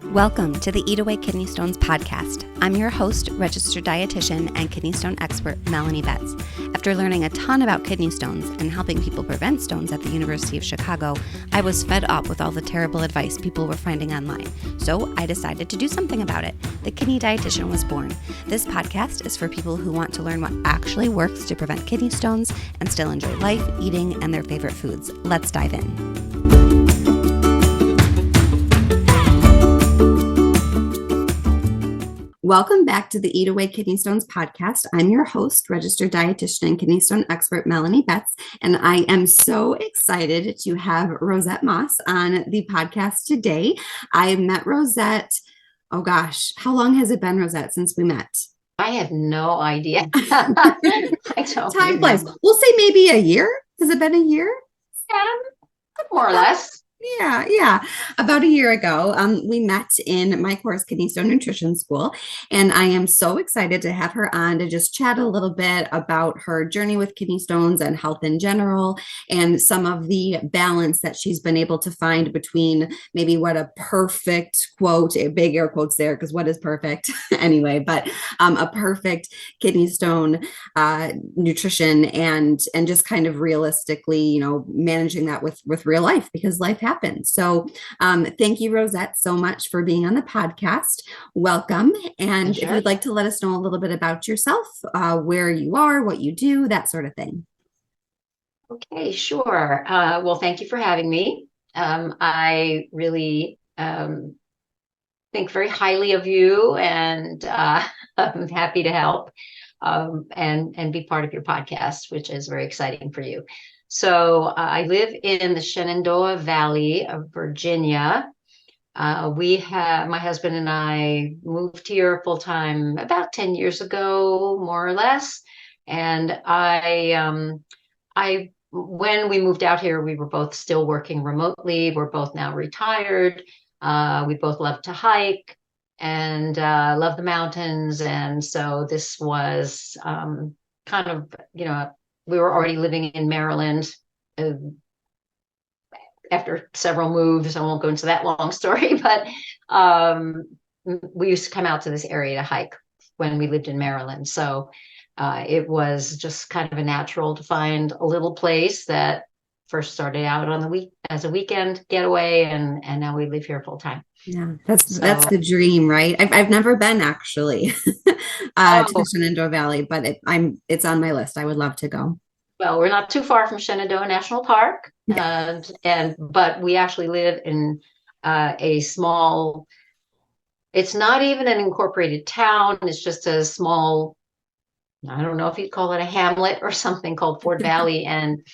Welcome to the Eat Away Kidney Stones podcast. I'm your host, registered dietitian and kidney stone expert, Melanie Betts. After learning a ton about kidney stones and helping people prevent stones at the University of Chicago, I was fed up with all the terrible advice people were finding online. So I decided to do something about it. The Kidney Dietitian was born. This podcast is for people who want to learn what actually works to prevent kidney stones and still enjoy life, eating, and their favorite foods. Let's dive in. Welcome back to the Eat Away Kidney Stones podcast. I'm your host, registered dietitian and kidney stone expert, Melanie Betts, and I am so excited to have Rosette Moss on the podcast today. I met Rosette, oh gosh, how long has it been, Rosette, since we met? I have no idea. I don't Time flies. We'll say maybe a year. Has it been a year? Yeah, more or less. Yeah. About a year ago, we met in my course, Kidney Stone Nutrition School, and I am so excited to have her on to just chat a little bit about her journey with kidney stones and health in general, and some of the balance that she's been able to find between maybe what a perfect, quote, big air quotes there, because what is perfect anyway, but a perfect kidney stone nutrition and just kind of realistically, managing that with real life, because life happens. So thank you, Rosette, so much for being on the podcast. Welcome. And Sure. If you'd like to let us know a little bit about yourself, where you are, what you do, that sort of thing. Okay, sure. Well, thank you for having me. I really think very highly of you, and I'm happy to help and be part of your podcast, which is very exciting for you. So I live in the Shenandoah Valley of Virginia. My husband and I moved here full time about 10 years ago, more or less. And when we moved out here, we were both still working remotely. We're both now retired. We both love to hike and love the mountains. And so this was kind of, we were already living in Maryland after several moves. I won't go into that long story, but we used to come out to this area to hike when we lived in Maryland. So it was just kind of a natural to find a little place that first started out on the week as a weekend getaway, and now we live here full time. Yeah, that's the dream, right? I've never been actually to the Shenandoah Valley, but it's on my list. I would love to go. Well, we're not too far from Shenandoah National Park, but we actually live in a small. It's not even an incorporated town. It's just a small. I don't know if you'd call it a hamlet or something, called Fort Valley, and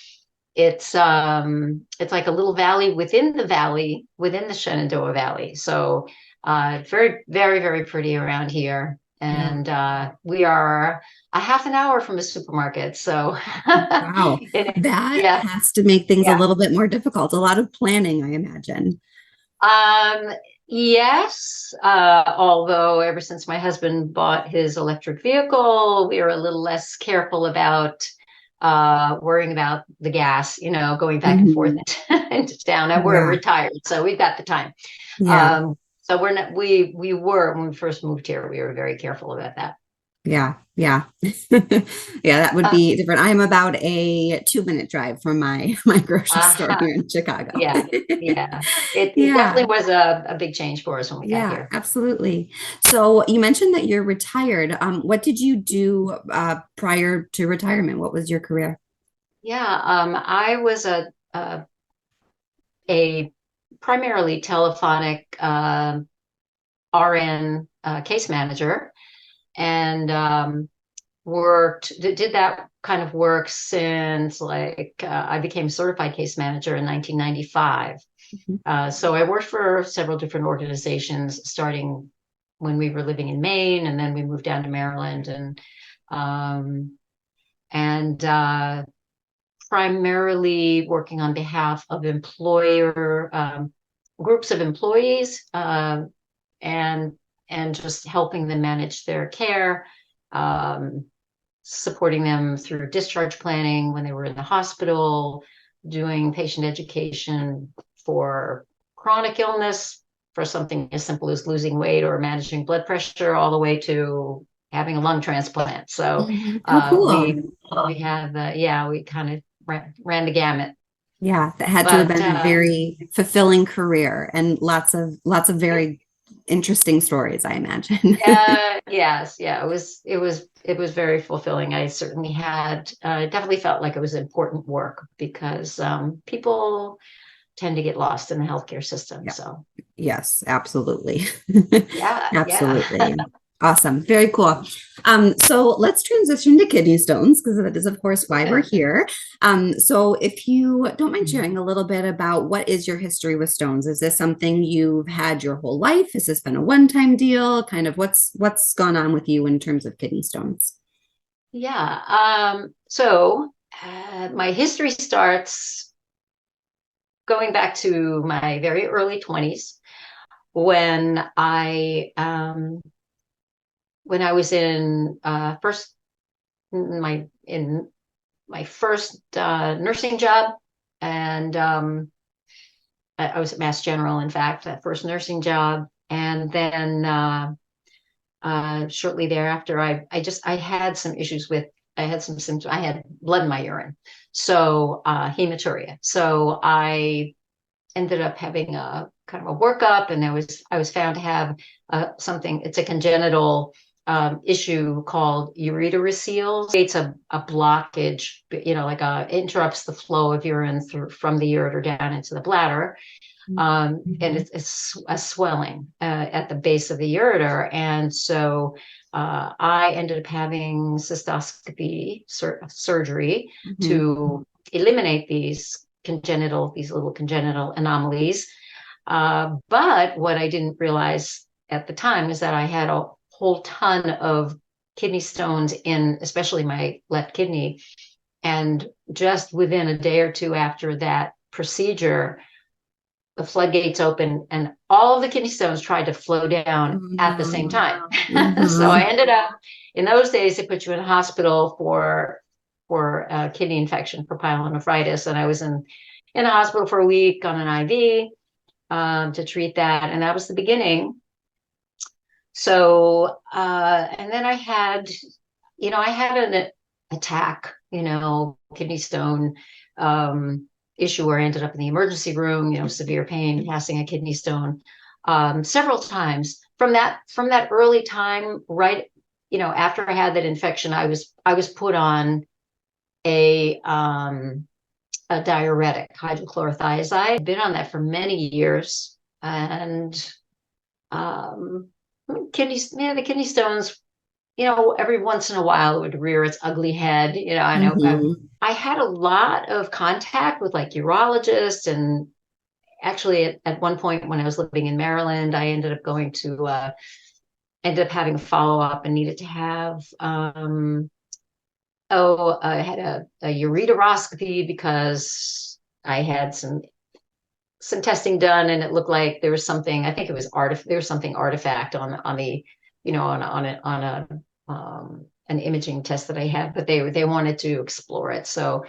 it's like a little valley within the Shenandoah Valley. So very, very, very pretty around here. And we are a half an hour from a supermarket. So wow, that has to make things a little bit more difficult. A lot of planning, I imagine. Yes, although ever since my husband bought his electric vehicle, we are a little less careful about worrying about the gas, going back and forth into town. And we're retired, so we've got the time. So we're not. We were, when we first moved here, we were very careful about that. Yeah. That would be different. I'm about a 2-minute drive from my grocery store here in Chicago. It definitely was a big change for us when we got here. Absolutely. So you mentioned that you're retired. What did you do prior to retirement? What was your career? I was a primarily telephonic RN case manager, and did that kind of work since I became certified case manager in 1995. So I worked for several different organizations, starting when we were living in Maine, and then we moved down to Maryland, and primarily working on behalf of groups of employees, and just helping them manage their care, supporting them through discharge planning when they were in the hospital, doing patient education for chronic illness for something as simple as losing weight or managing blood pressure, all the way to having a lung transplant. So How we cool. we have yeah, we kind of ran the gamut. Yeah, that had to have But been a very fulfilling career and lots of very interesting stories, I imagine. yes, yeah, it was very fulfilling. I certainly had definitely felt like it was important work because people tend to get lost in the healthcare system. Yeah. So Yes, absolutely. yeah. Absolutely. Awesome. Very cool. So let's transition to kidney stones because that is, of course, why we're here. So if you don't mind sharing a little bit about what is your history with stones? Is this something you've had your whole life? Has this been a one-time deal? Kind of what's gone on with you in terms of kidney stones? Yeah. So my history starts going back to my very early 20s when I was in in my first nursing job, and I was at Mass General, in fact, that first nursing job, and then shortly thereafter, I had some issues with I had some symptoms. I had blood in my urine, so hematuria. So I ended up having a kind of a workup, and I was found to have something. It's a congenital issue called ureteroceles. It's a blockage, like interrupts the flow of urine from the ureter down into the bladder. And it's a swelling at the base of the ureter. And so I ended up having cystoscopy surgery Mhm. to eliminate these little congenital anomalies. But what I didn't realize at the time is that I had a whole ton of kidney stones in, especially my left kidney. And just within a day or two after that procedure, the floodgates open and all of the kidney stones tried to flow down at the same Mhm. time. So I Mhm. ended up, in those days, they put you in a hospital for kidney infection, for pyelonephritis, and I was in a hospital for a week on an IV to treat that, and that was the beginning. So and then I had an attack, kidney stone issue where I ended up in the emergency room, severe pain, passing a kidney stone several times. From that early time, right, after I had that infection, I was put on a um, a diuretic, hydrochlorothiazide. I've been on that for many years, and um, the kidney stones, every once in a while it would rear its ugly head. I know Mhm. I had a lot of contact with like urologists, and actually at one point when I was living in Maryland, I ended up having a follow up and needed to have I had a ureteroscopy because I had some testing done, and it looked like there was something. I think it was there was something artifact on the, on a an imaging test that I had, but they wanted to explore it. So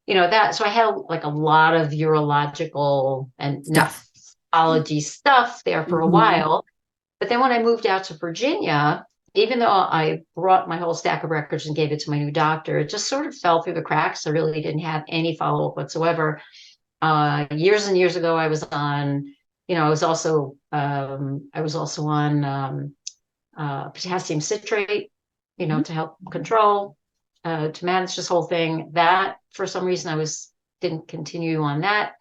so I had like a lot of urological and Stuff. nephrology stuff there for a Mhm. while. But then when I moved out to Virginia, even though I brought my whole stack of records and gave it to my new doctor, it just sort of fell through the cracks. I really didn't have any follow up whatsoever. Years and years ago, I was also on potassium citrate, Mhm. to help control, to manage this whole thing. That for some reason didn't continue on that,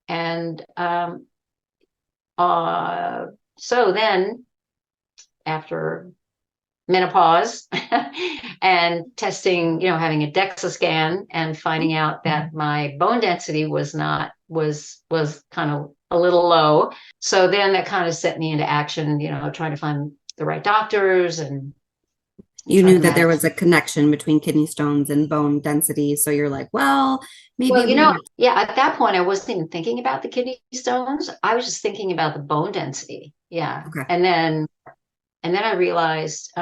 and uh, so then after menopause and testing, having a DEXA scan and finding out that my bone density was kind of a little low. So then that kind of set me into action, trying to find the right doctors and You trying knew to that there manage. was a connection between kidney stones and bone density. So you're like, well, maybe Well, we need. yeah, at that point I wasn't even thinking about the kidney stones. I was just thinking about the bone density. Yeah. Okay. And then I realized,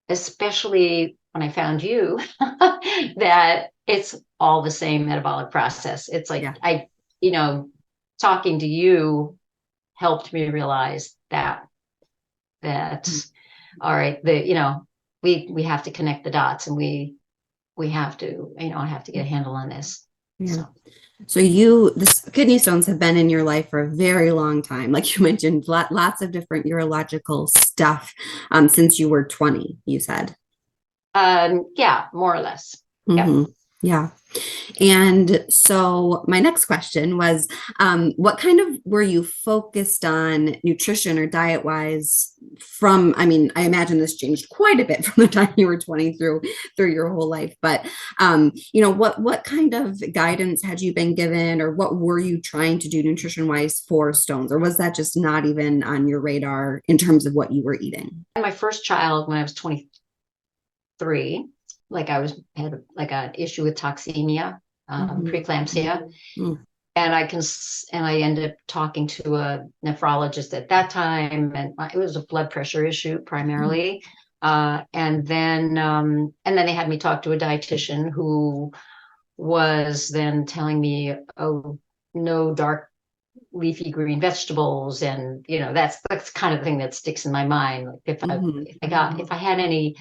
especially when I found you, that it's all the same metabolic process. It's like Yeah. you know, talking to you. helped me realize that all right, we have to connect the dots, and we have to, I have to get a handle on this. Yeah. So So this kidney stones have been in your life for a very long time. Like you mentioned, lots of different urological stuff since you were 20, you said. yeah, more or less. Yep. Hmm. Yeah. And so my next question was, what kind of were you focused on nutrition or diet wise from, I mean, I imagine this changed quite a bit from the time you were 20 through your whole life, but what kind of guidance had you been given, or what were you trying to do nutrition wise for stones, or was that just not even on your radar in terms of what you were eating? My first child, when I was 23, like had like an issue with toxemia, Mhm. preeclampsia, Mhm. and I ended up talking to a nephrologist at that time, and it was a blood pressure issue primarily. And then they had me talk to a dietitian who was then telling me, oh, no dark leafy green vegetables, and that's kind of the thing that sticks in my mind. Like Mhm. if I had any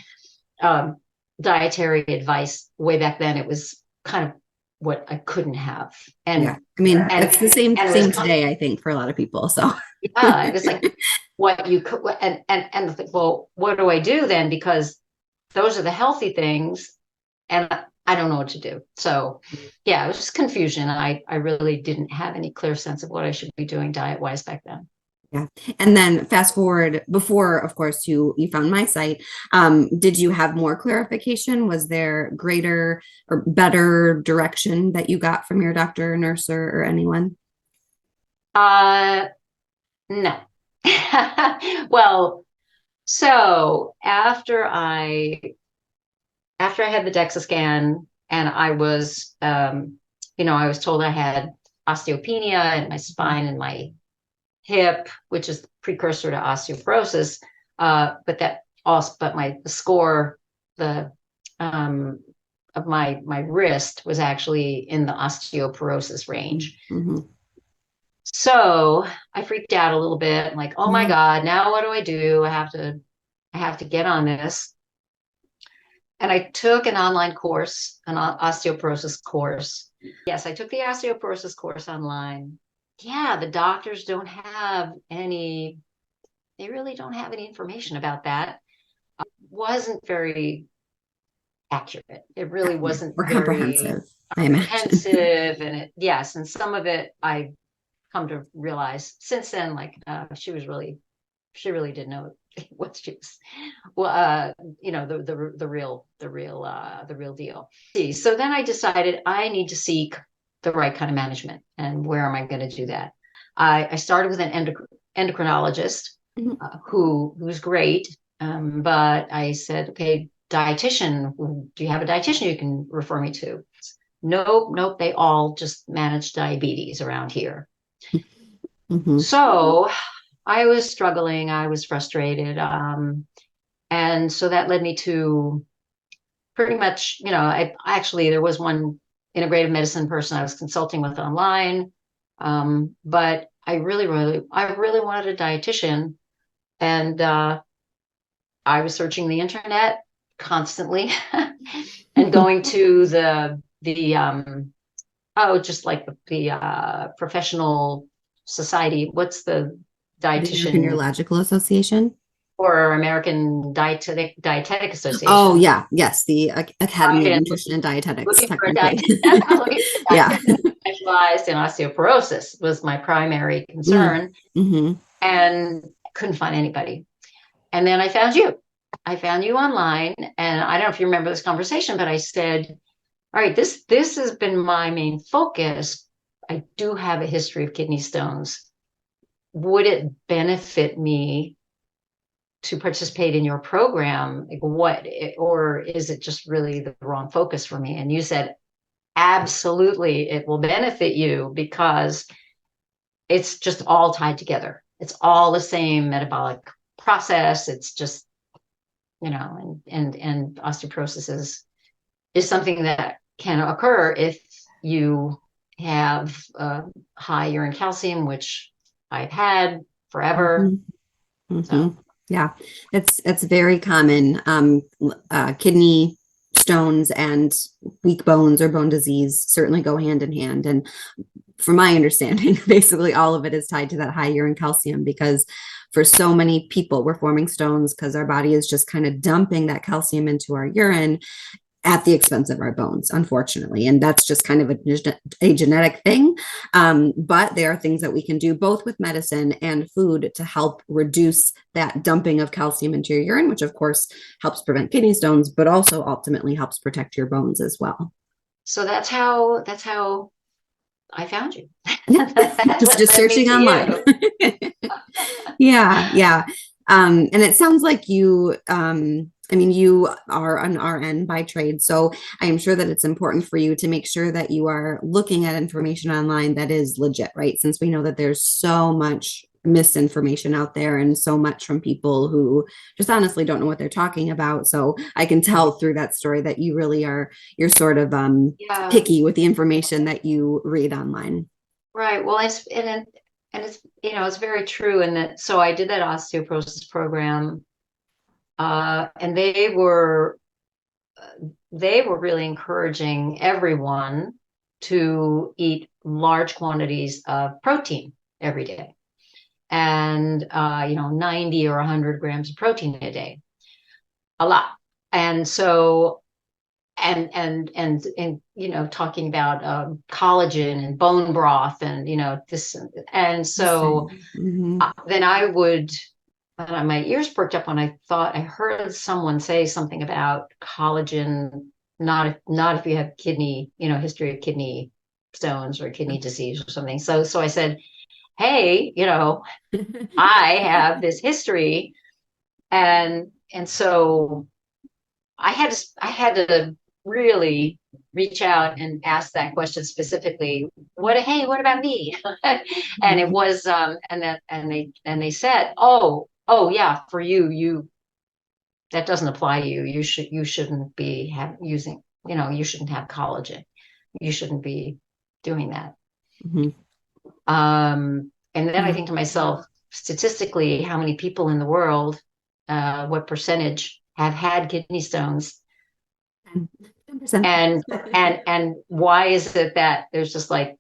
um, dietary advice way back then, it was kind of what I couldn't have. Yeah. And I mean, and it's the same and it same was today, I think, for a lot of people. So yeah, it was like what you could, and I think, well, what do I do then? Because those are the healthy things, and I don't know what to do. So yeah, it was just confusion. I really didn't have any clear sense of what I should be doing diet wise back then. yeah. And then fast forward before, of course, you found my site. Did you have more clarification? Was there greater or better direction that you got from your doctor, nurse, or anyone? Uh, no. Well, so after I had the DEXA scan, and I was told I had osteopenia in my spine and my hip, which is the precursor to osteoporosis. But my the score the um, of my wrist was actually in the osteoporosis range. Mm-hmm. So I freaked out a little bit. I'm like, oh my Yeah. God, now what do I do? I have to get on this. And I took an online course, an osteoporosis course. Yes, I took the osteoporosis course online. Yeah, the doctors they really don't have any information about that. Wasn't very accurate. It really Yeah. wasn't Or very comprehensive, I imagine. comprehensive. Yes, and some of it I come to realize since then, like she really did know what she was, well, the real deal. So then I decided I need to seek the right kind of management, and where am I going to do that? I started with an endocrinologist, Mhm. who's great, but I said, okay, dietitian, do you have a dietitian you can refer me to? Nope, they all just manage diabetes around here. Mhm. So I was struggling, I was frustrated. And so that led me to pretty much, there was one integrative medicine person I was consulting with online. But I really wanted a dietitian. And I was searching the internet constantly and going to just like the professional society. What's the The American dietitian Urological Association. or American Dietetic Oh, Association? yeah. Yes. The Academy of Right, and Nutrition and Dietetics, looking for a technically. looking for a Yeah. dietitian specialized in osteoporosis was my primary Mm. concern, Hmm. and couldn't find anybody. And then I found you. I found you online, and I don't know if you remember this conversation, but I said, all right, this has been my main focus. I do have a history of kidney stones. Would it benefit me to participate in your program? Like or is it just really the wrong focus for me? And you said, absolutely, it will benefit you because it's just all tied together. It's all the same metabolic process. It's just, and osteoporosis is something that can occur if you have high urine calcium, which I've had forever. Mhm. So, Mhm. Yeah, it's very common. Kidney stones and weak bones or bone disease certainly go hand in hand. And from my understanding, basically all of it is tied to that high urine calcium because for so many people, we're forming stones because our body is just kind of dumping that calcium into our urine at the expense of our bones, unfortunately. And that's just kind of a genetic thing. But there are things that we can do both with medicine and food to help reduce that dumping of calcium into your urine, which of course helps prevent kidney stones, but also ultimately helps protect your bones as well. so that's how I found you. Yeah, That's what just led me searching to online. you. Yeah, yeah. And it sounds like you, I mean, you are an RN by trade, so I am sure that it's important for you to make sure that you are looking at information online that is legit, right? Since we know that there's so much misinformation out there and so much from people who just honestly don't know what they're talking about. So I can tell through that story that you really are, you're sort of Yeah, picky with the information that you read online. right. Well, and it's it's very true. And that so I did that osteoporosis program, and they were really encouraging everyone to eat large quantities of protein every day, and 90 or 100 grams of protein a day, a lot. And so and talking about collagen and bone broth and this, and so Interesting. Mhm. then I would my ears perked up when I thought I heard someone say something about collagen, not if you have kidney, history of kidney stones or kidney disease or something. So I said, hey, I have this history, and so I had to really reach out and ask that question specifically. What about me? And it was and they said, oh yeah, for you that doesn't apply to you. You shouldn't be using, you shouldn't have collagen. You shouldn't be doing that. Mhm. And then I Yeah. think to myself, statistically, how many people in the world, what percentage have had kidney stones? 10%. And why is it that there's just like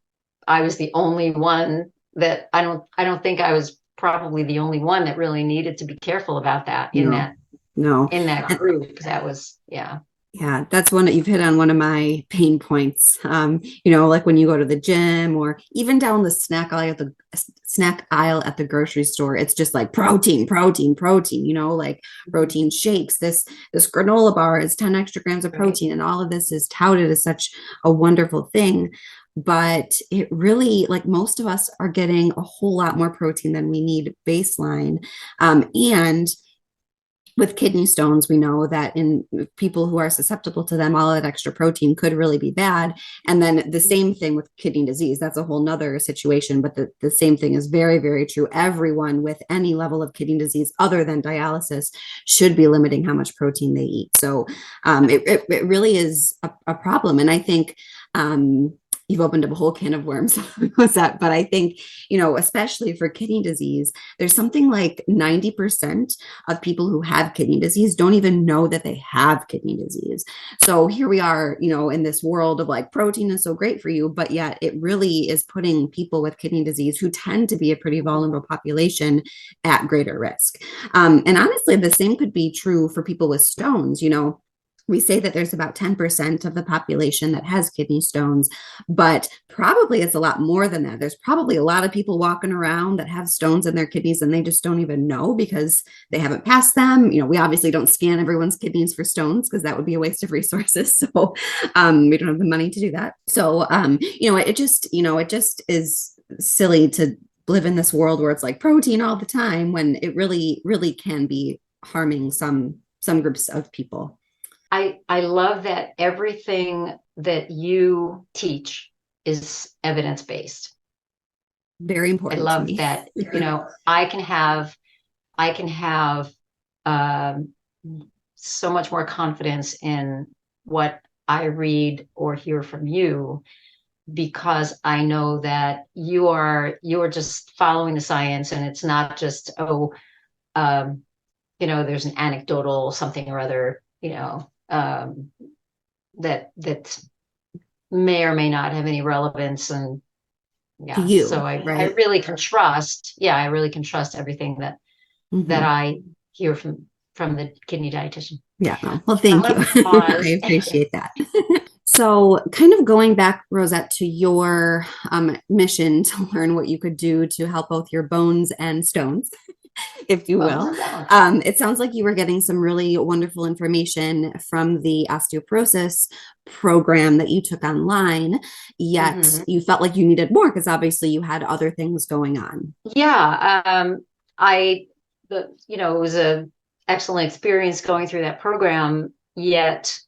I was the only one that I don't think I was probably the only one that really needed to be careful about that in No, that no. in that And group. That was, yeah. yeah, that's one that you've hit on one of my pain points. Like when you go to the gym or even down the snack aisle at the grocery store, it's just like protein, protein, protein, like protein shakes. This granola bar is 10 extra grams of Right. protein, and all of this is touted as such a wonderful thing. But it really, like most of us are getting a whole lot more protein than we need baseline. And with kidney stones, we know that in people who are susceptible to them, all that extra protein could really be bad. And then the same thing with kidney disease. That's a whole nother situation, but the same thing is very, very true. Everyone with any level of kidney disease other than dialysis should be limiting how much protein they eat. So it really is a problem. And I think you've opened up a whole can of worms with that. But I think, especially for kidney disease, there's something like 90% of people who have kidney disease don't even know that they have kidney disease. So here we are, in this world of like protein is so great for you, but yet it really is putting people with kidney disease who tend to be a pretty vulnerable population at greater risk. And honestly, the same could be true for people with stones. We say that there's about 10% of the population that has kidney stones, but probably it's a lot more than that. There's probably a lot of people walking around that have stones in their kidneys and they just don't even know because they haven't passed them. We obviously don't scan everyone's kidneys for stones because that would be a waste of resources. So we don't have the money to do that. So, it just is silly to live in this world where it's like protein all the time when it really, really can be harming some groups of people. I love that everything that you teach is evidence based. Very I important to love me. that, I can have um, so much more confidence in what I read or hear from you because I know that you're just following the science, and it's not just, um, there's an anecdotal something or other, that may or may not have any relevance. And To yeah, so you, I right? really can trust, I really can trust everything that Hmm. I hear from the kidney dietitian. Yeah, no. Well, I'm thank you. going to I pause. appreciate that. So, kind of going back, Rosette, to your mission to learn what you could do to help both your bones and stones, if you Bones will. and bones. It sounds like you were getting some really wonderful information from the osteoporosis program that you took online, yet Hmm. you felt like you needed more because obviously you had other things going on. Yeah, I it was a excellent experience going through that program, yet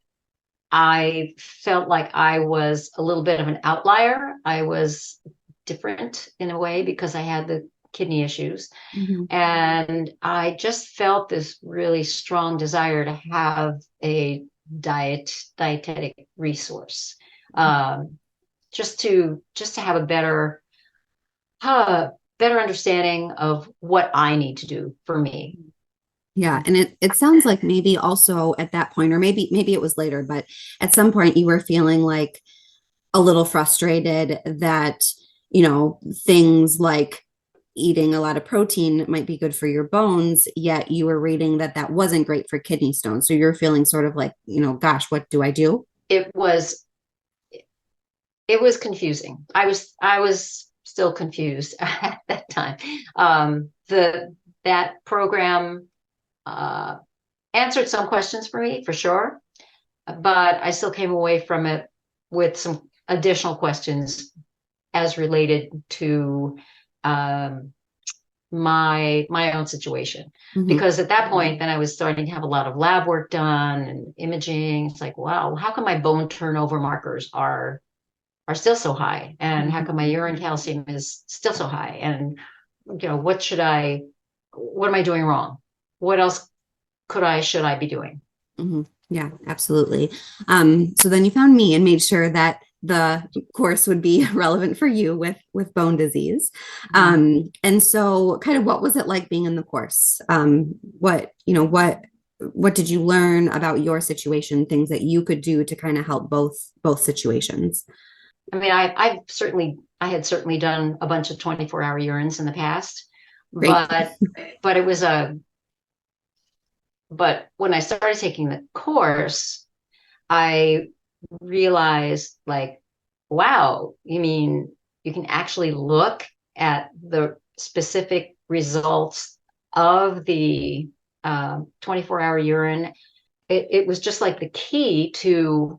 I felt like I was a little bit of an outlier. I was different in a way because I had the kidney issues. Mhm. And I just felt this really strong desire to have a dietetic resource, um, just to have a better understanding of what I need to do for me. Yeah, and it sounds like maybe also at that point, or maybe it was later, but at some point you were feeling like a little frustrated that, things like eating a lot of protein might be good for your bones, yet you were reading that that wasn't great for kidney stones. So you're feeling sort of like, gosh, what do I do? It was it was confusing. I was still confused at that time. The that program uh, answered some questions for me for sure, but I still came away from it with some additional questions as related to um, my own situation. Hmm. Because at that point, then I was starting to have a lot of lab work done and imaging. It's like, wow, how come my bone turnover markers are still so high, and how come my urine calcium is still so high? And what am I doing wrong? What else should I be doing? Hmm. Yeah, absolutely. So then you found me and made sure that the course would be relevant for you with bone disease. Mhm. And so kind of what was it like being in the course? What did you learn about your situation, things that you could do to kind of help both situations? I mean, I had certainly done a bunch of 24-hour urines in the past, Great. but it was but when I started taking the course, I realized, like, wow, you mean you can actually look at the specific results of the 24-hour urine. It was just like the key to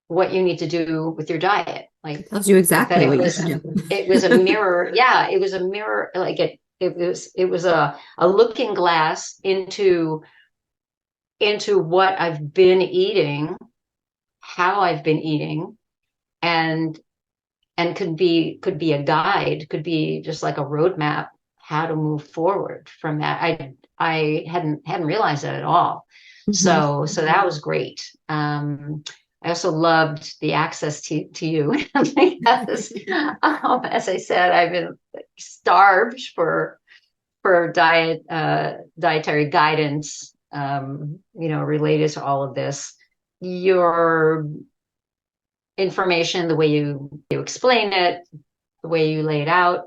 what you need to do with your diet. Like, It tells you that exactly it what you was should do. it was a mirror. Yeah, it was a mirror. Like, it was a looking glass into what I've been eating, how I've been eating, and could be a guide, could be just like a roadmap, how to move forward from that. I hadn't realized that at all. Mhm. So that was great. I also loved the access to you because, as I said, I've been starved for dietary guidance, related to all of this. Your information, the way you explain it, the way you lay it out,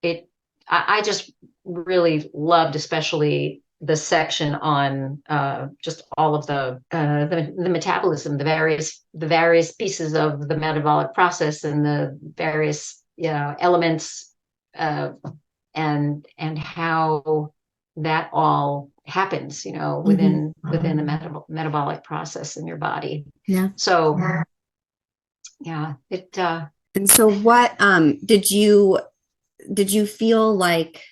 it I just really loved, especially the section on just all of the metabolism, the various pieces of the metabolic process, and the various elements, uh, and how that all happens, Mhm. within the metabolic process in your body. Yeah. So yeah, And so what did you feel like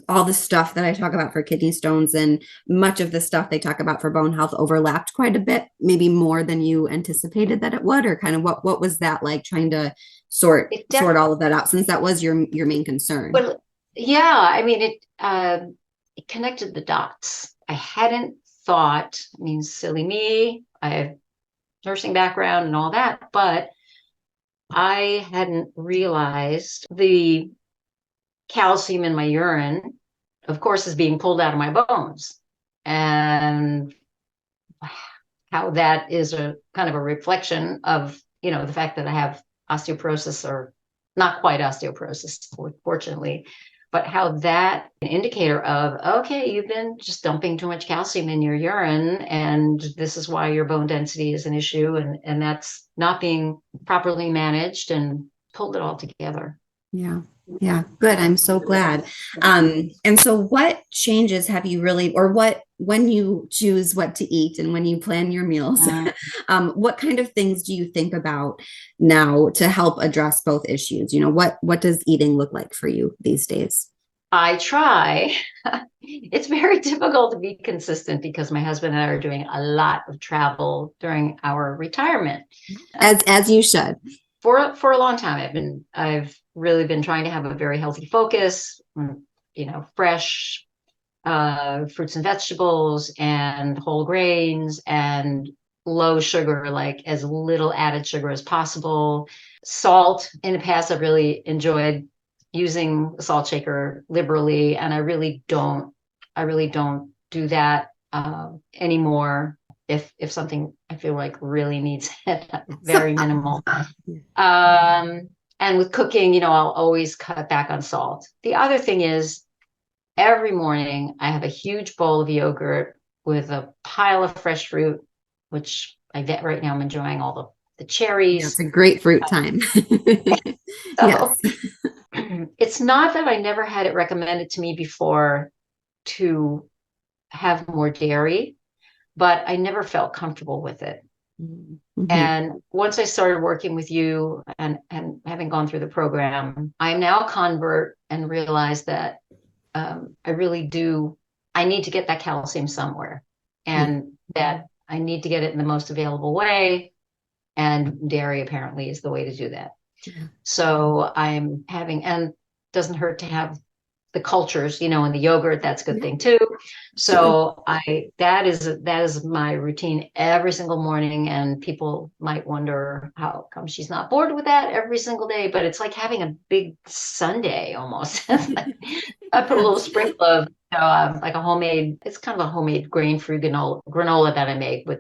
all the stuff that I talk about for kidney stones and much of the stuff they talk about for bone health overlapped quite a bit, maybe more than you anticipated that it would, or kind of what was that like trying to sort it sort definitely all of that out since that was your main concern? well, yeah, I mean, it connected the dots. I hadn't thought, I mean, silly me, I have nursing background and all that, but I hadn't realized the calcium in my urine, of course, is being pulled out of my bones. And how that is a kind of a reflection of, the fact that I have osteoporosis, or not quite osteoporosis, fortunately, but how that an indicator of, okay, you've been just dumping too much calcium in your urine, and this is why your bone density is an issue, and that's not being properly managed, and pulled it all together. Yeah. Yeah. Good. I'm so glad. And so what changes have you really, or when you choose what to eat and when you plan your meals, what kind of things do you think about now to help address both issues? What does eating look like for you these days? I try. It's very difficult to be consistent because my husband and I are doing a lot of travel during our retirement. As you should. For a long time, I've really been trying to have a very healthy focus, fresh fruits and vegetables and whole grains and low sugar, like as little added sugar as possible. Salt, in the past, I've really enjoyed using a salt shaker liberally, and I really don't do that anymore. If something I feel like really needs it, very minimal. And with cooking, I'll always cut back on salt. The other thing is, every morning I have a huge bowl of yogurt with a pile of fresh fruit, which I get right now. I'm enjoying all the Yeah, cherries. it's a great fruit time. So Yes. it's not that I never had it recommended to me before to have more dairy, but I never felt comfortable with it. Mhm. And once I started working with you and having gone through the program, I am now a convert and realize that I really do, I need to get that calcium somewhere, Yeah. and that I need to get it in the most available way. And dairy apparently is the way to do that. Yeah. So I'm having, and doesn't hurt to have the cultures, in the yogurt. That's a good Yeah. thing too. Absolutely. So that is my routine every single morning. And people might wonder how come she's not bored with that every single day, but it's like having a big sundae almost. I put a little Yes. sprinkle of, like a homemade, it's kind of a homemade grain-free granola that I make with,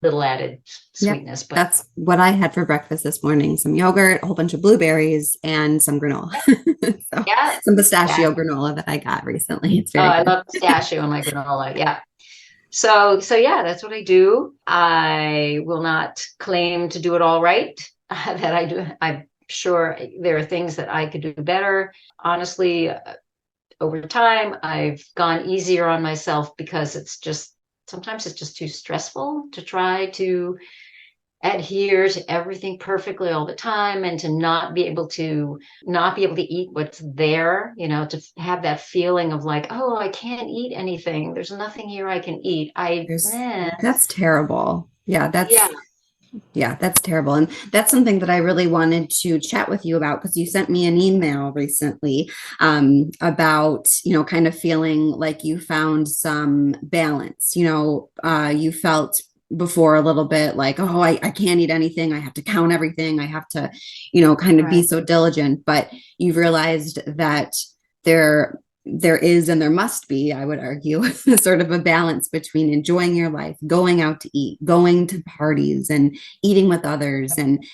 little added Yep. sweetness, but That's what I had for breakfast this morning. Some yogurt, a whole bunch of blueberries, and some granola. So yeah, some yeah. pistachio granola that I got recently. It's Oh, very I good. love pistachio in my granola. Yeah. So yeah, that's what I do. I will not claim to do it all right. That I do. I'm sure there are things that I could do better. Honestly, over time, I've gone easier on myself because sometimes it's just too stressful to try to adhere to everything perfectly all the time, and to not be able to eat what's there, to have that feeling of like, oh, I can't eat anything, there's nothing here I can eat. That's terrible. Yeah. Yeah, that's terrible. And that's something that I really wanted to chat with you about because you sent me an email recently about, kind of feeling like you found some balance. You felt before a little bit like, oh, I can't eat anything. I have to count everything. I have to, kind of be Right. so diligent. But you've realized that there there is and there must be, I would argue, sort of a balance between enjoying your life, going out to eat, going to parties and eating with others and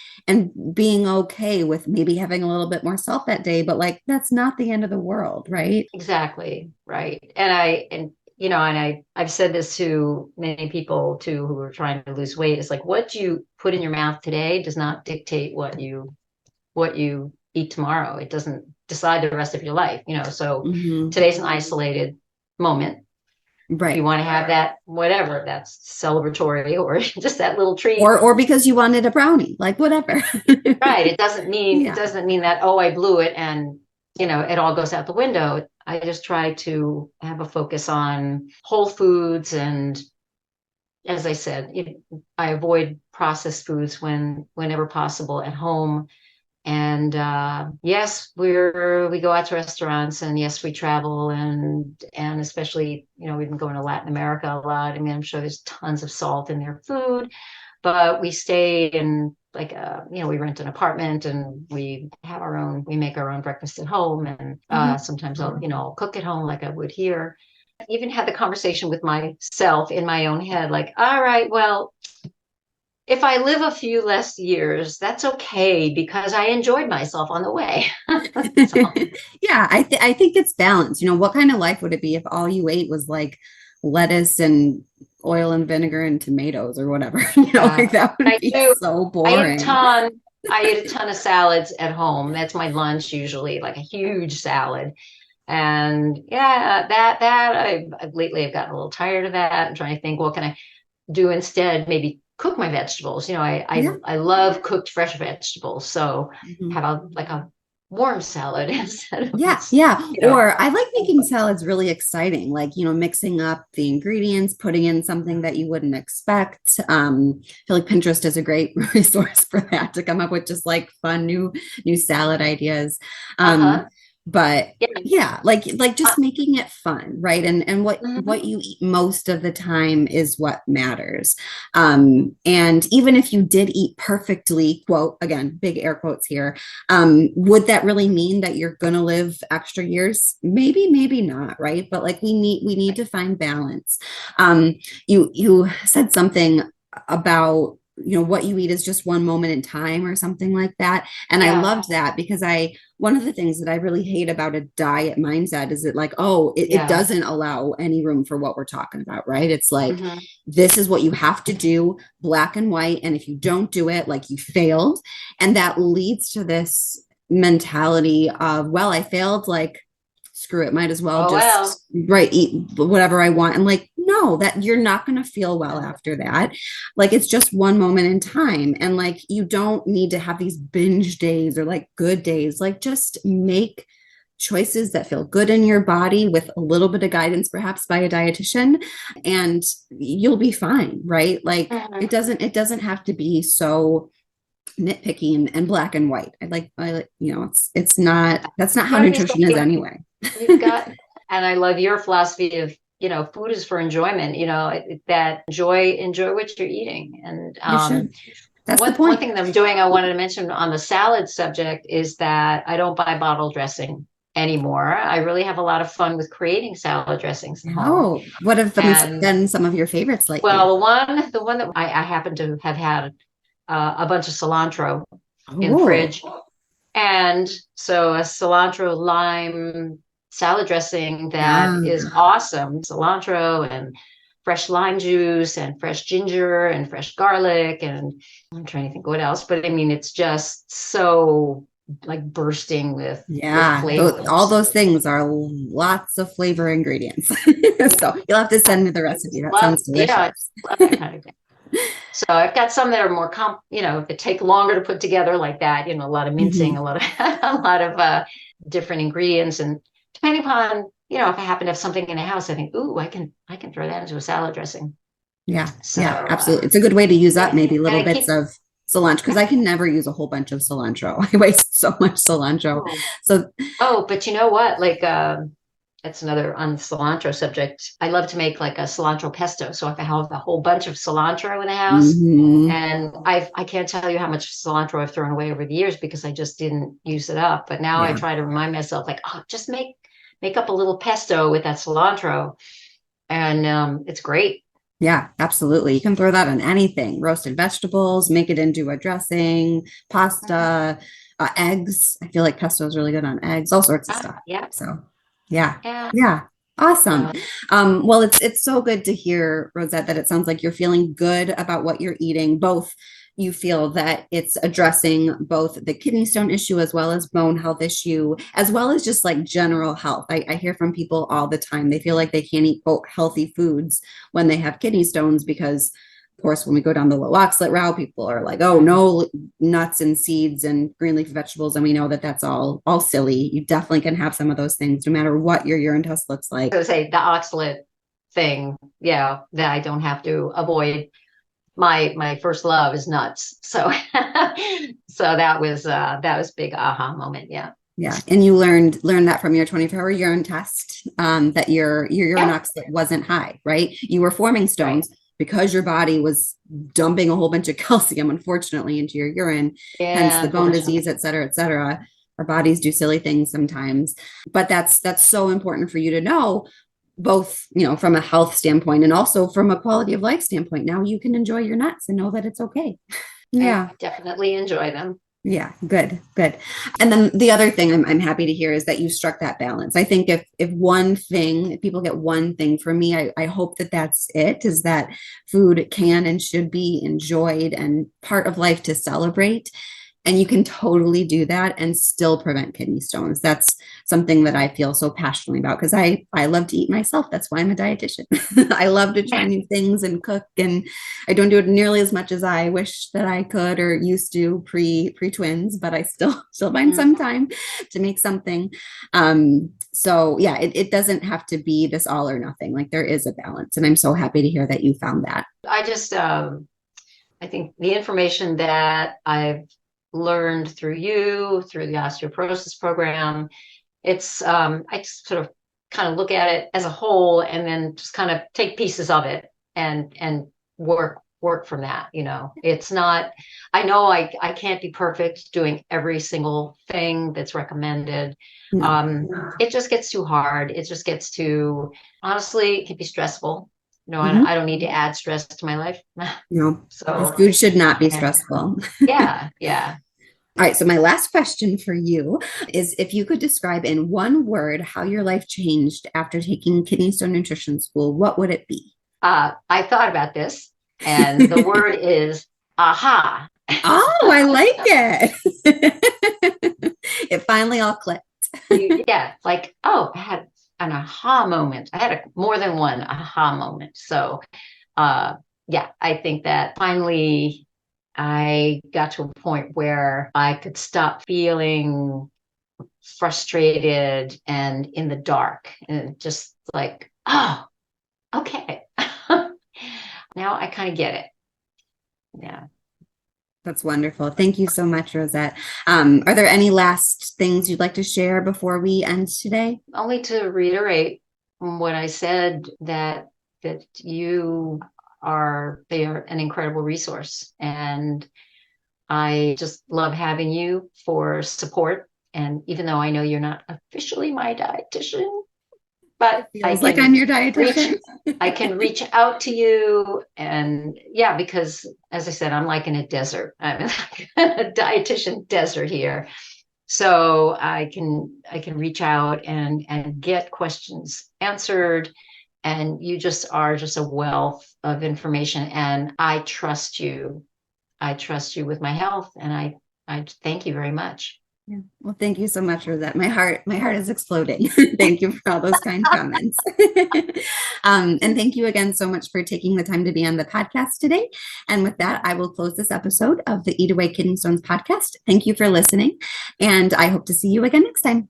being okay with maybe having a little bit more salt that day, but like that's not the end of the world, right? Exactly. Right. I've said this to many people too who are trying to lose weight. It's like what you put in your mouth today does not dictate what you eat tomorrow. It doesn't decide the rest of your life, so Mm-hmm. today's an isolated moment. If you Right. want to have that, whatever, that's celebratory or just that little treat. Or because you wanted a brownie, like whatever. Right. It Yeah. doesn't mean that, oh, I blew it and, it all goes out the window. I just try to have a focus on whole foods. And as I said, I avoid processed foods whenever possible at home. And yes, we go out to restaurants, and yes, we travel, and especially, we've been going to Latin America a lot. I mean, I'm sure there's tons of salt in their food, but we stay in like we rent an apartment and we make our own breakfast at home, and Mhm. sometimes I'll cook at home like I would here. I even had the conversation with myself in my own head, like, all right, well, if I live a few less years, that's okay because I enjoyed myself on the way. So, Yeah, I think it's balanced. What kind of life would it be if all you ate was like lettuce and oil and vinegar and tomatoes or whatever? Like that would I be do. so I eat a boring. ton. I eat a ton of salads at home. That's my lunch usually, like a huge salad. And yeah, I've lately I've gotten a little tired of that. I'm trying to think, what can I do instead? Maybe cook my vegetables. Yeah. I love cooked fresh vegetables. So Mhm. have a warm salad instead of Yeah, this, yeah. you know. Or I like making salads really exciting, like, mixing up the ingredients, putting in something that you wouldn't expect. I feel like Pinterest is a great resource for that to come up with just like fun new salad ideas. Um, Uh-huh. but Yeah. yeah, like Uh, just making it fun, right? And what mhm. you eat most of the time is what matters. And even if you did eat perfectly, quote, again, big air quotes here, would that really mean that you're going to live extra years? Maybe, maybe not, right? But like we need to find balance. You said something about what you eat is just one moment in time or something like that, and I Yeah. loved that because I one of the things that I really hate about a diet mindset is that like, oh, it Yeah. doesn't allow any room for what we're talking about, right? It's like Hmm. this is what you have to do, black and white, and if you don't do it, like you failed. And that leads to this mentality of, well, I failed, like screw it, might as well Oh well. just right eat whatever I want. And like, no, that you're not going to feel well Yeah. after that. Like it's just one moment in time. And like you don't need to have these binge days or like good days. Like just make choices that feel good in your body with a little bit of guidance perhaps by a dietitian, and you'll be fine, right? Like Mhm. it doesn't have to be so nitpicky and black and white. It's not, that's not how Gotta be nutrition is something anyway. you've got. And I love your philosophy of, food is for enjoyment, that enjoy what you're eating. And You should. That's the one point. thing that I'm doing, I wanted to mention on the salad subject, is that I don't buy bottle dressing anymore. I really have a lot of fun with creating salad dressings at home. Oh, what have And been some of your favorites lately? well, the one that I happen to have had a bunch of cilantro in the Oh, fridge. And so a cilantro lime salad dressing that is yeah. awesome. Cilantro and fresh lime juice and fresh ginger and fresh garlic. And I'm trying to think what else, but I mean, it's just so like bursting with Yeah, all flavors. those things are lots of flavor ingredients. So you'll have to send me the recipe. That Love, sounds yeah, I delicious. love that kind of thing. So I've got some that are more that take longer to put together like that, a lot of mincing, Mhm. a lot of a lot of different ingredients. And depending upon, if I happen to have something in the house, I think, ooh, I can throw that into a salad dressing. Yeah, So yeah, absolutely. It's a good way to use up yeah, maybe little and I bits keep of cilantro because I can never use a whole bunch of cilantro. I waste so much cilantro. oh, So, oh, but you know what? Like that's another on cilantro subject. I love to make like a cilantro pesto. So if I have a whole bunch of cilantro in the house, mhm. and I can't tell you how much cilantro I've thrown away over the years because I just didn't use it up. But now I Yeah, try to remind myself, like, oh, just make up a little pesto with that cilantro, and it's great. yeah, absolutely. You can throw that on anything, roasted vegetables, make it into a dressing, Mhm. pasta, eggs. I feel like pesto is really good on eggs, all sorts of Ah, stuff. yeah, So, yeah, yeah. yeah, awesome. So, Well, it's so good to hear, Rosette, that it sounds like you're feeling good about what you're eating. Both you feel that it's addressing both the kidney stone issue as well as bone health issue, as well as just like general health. I hear from people all the time. They feel like they can't eat quote healthy foods when they have kidney stones because of course when we go down the low oxalate route, people are like, oh, no nuts and seeds and green leafy vegetables, and we know that that's all silly. You definitely can have some of those things no matter what your urine test looks like. so say the oxalate thing, yeah, that I don't have to avoid. My first love is nuts. So so that was big aha moment. Yeah. Yeah, and you learned that from your 24-hour urine test, that your urine Yeah. oxalate wasn't high, right? You were forming Right. stones, because your body was dumping a whole bunch of calcium, unfortunately, into your urine, hence Yeah, the bone unfortunately. disease, et cetera, et cetera. Our bodies do silly things sometimes, but that's so important for you to know, both, from a health standpoint and also from a quality of life standpoint. Now you can enjoy your nuts and know that it's okay. I Yeah. definitely enjoy them. Yeah, good, good. And then the other thing I'm happy to hear is that you struck that balance. I think if people get one thing from me, I hope that that's it, is that food can and should be enjoyed and part of life to celebrate. And you can totally do that and still prevent kidney stones. That's something that I feel so passionately about, because I love to eat myself. That's why I'm a dietitian. I love to try new things and cook, and I don't do it nearly as much as I wish that I could or used to pre twins, but I still find some time to make something. So yeah, it doesn't have to be this all or nothing. Like, there is a balance, and I'm so happy to hear that you found that. I think the information that I've learned through the osteoporosis program, I just sort of kind of look at it as a whole, and then just kind of take pieces of it and work from that. It's not, I know I can't be perfect doing every single thing that's recommended. No. It just gets too hard. It just gets too, honestly, it can be stressful. Mhm. I don't need to add stress to my life. No, So food should not be yeah, stressful. yeah. All right. So my last question for you is, if you could describe in one word how your life changed after taking Kidney Stone Nutrition School, what would it be? I thought about this, and the word is aha. Oh, I like it. It finally all clicked. Yeah, like, oh, I had an aha moment. I had more than one aha moment. So, yeah, I think that finally I got to a point where I could stop feeling frustrated and in the dark, and just like, oh, okay. Now I kind of get it. Yeah. That's wonderful. Thank you so much, Rosette. Are there any last things you'd like to share before we end today? Only to reiterate what I said, that they are an incredible resource, and I just love having you for support. And even though I know you're not officially my dietitian, but Feels like I'm your dietitian. I can reach out to you. And yeah, because as I said, I'm like in a desert. I'm like a dietitian desert here. So I can reach out and get questions answered. And you just are just a wealth of information. And I trust you. I trust you with my health. And I thank you very much. Yeah. Well, thank you so much for that. My heart is exploding. Thank you for all those kind comments. And thank you again so much for taking the time to be on the podcast today. And with that, I will close this episode of the Eat Away Kidney Stones podcast. Thank you for listening, and I hope to see you again next time.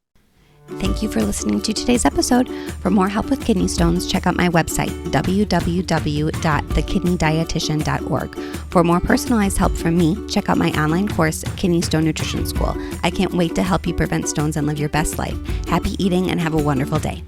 Thank you for listening to today's episode. For more help with kidney stones, check out my website, www.thekidneydietitian.org. For more personalized help from me, check out my online course, Kidney Stone Nutrition School. I can't wait to help you prevent stones and live your best life. Happy eating and have a wonderful day.